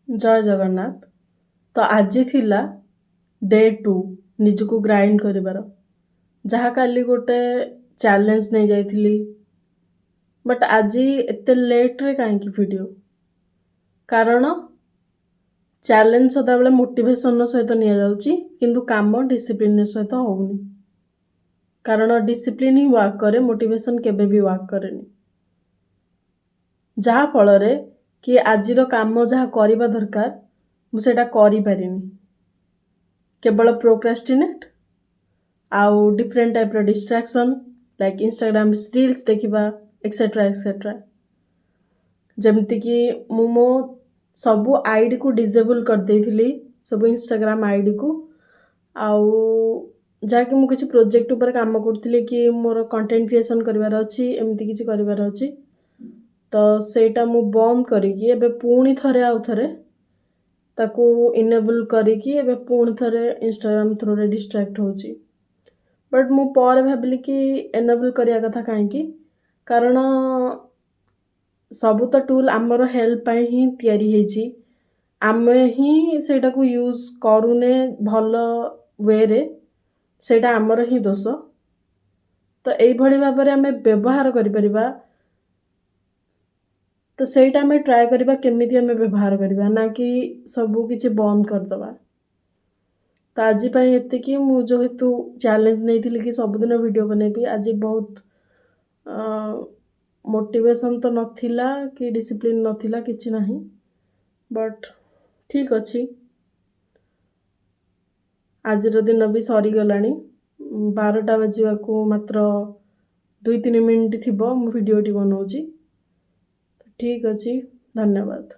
जय जगन्नाथ। तो आज थिला डे 2 निजको ग्राइंड करिबार जहाँ काली गोटे चैलेंज नहीं जाइथिली बट आज एते लेट रे काहेकि वीडियो कारण चैलेंज सदाबेले मोटिवेशन सहित निया जाउची किंतु काम डिसिप्लिन सहित होउनी कारण डिसिप्लिन ही वर्क करे मोटिवेशन केबे भी वर्क करेनी जहाँ फल कि आजिर काम जहाँ करबा दरकार मुझे करि पारिनी केवल प्रोक्रास्टिनेट आउ डिफरेंट टाइप रो डिस्ट्रैक्शन लाइक इंस्टाग्राम रील्स देखिबा एक्सेट्रा एक्सेट्रा जमती कि मु मो सबु आईडी को डिसेबल कर देथिली सब इंस्टाग्राम आईडी को आउ जाकि मु किछि प्रोजेक्ट ऊपर काम करथिले कि मोर कंटेंट क्रिएशन करिवार अछि एमती किछि करिवार अछि तो सेटा मु बंद करिकि एबे पुणी थरे आउ थरे ताकू इनेबल करिकि एबे पुणी थरे इंस्टाग्राम थ्रू रे डिस्ट्रैक्ट होची बट मु पर भाबली कि एनेबल करिया कथा काहेकि कारण सबु तो टूल आमर हेल्प पाई ही तयारी हेची आमे ही सेटा को यूज करूने भल वे रे सेटा आमर ही दोष तो एई भली भाबरे आमे व्यवहार करि परिबा तो सेटा आमे ट्राई करिबा केमिति आमे व्यवहार करिबा ना कि सबु किछि बंद कर दबा तो आज एति कि मु जो हेतु चैलेंज नहीं थी कि सबुदिन वीडियो बनेबी आज बहुत मोटिवेशन तो नथिला कि डिसिप्लिन नथिला किछि नहीं बट ठीक अछि आज दिन भी सरी गलानी 12टा बजिवा को मात्र 2-3 मिनिट थिबो मु वीडियोटी बनाउची ठीक अछि धन्यवाद।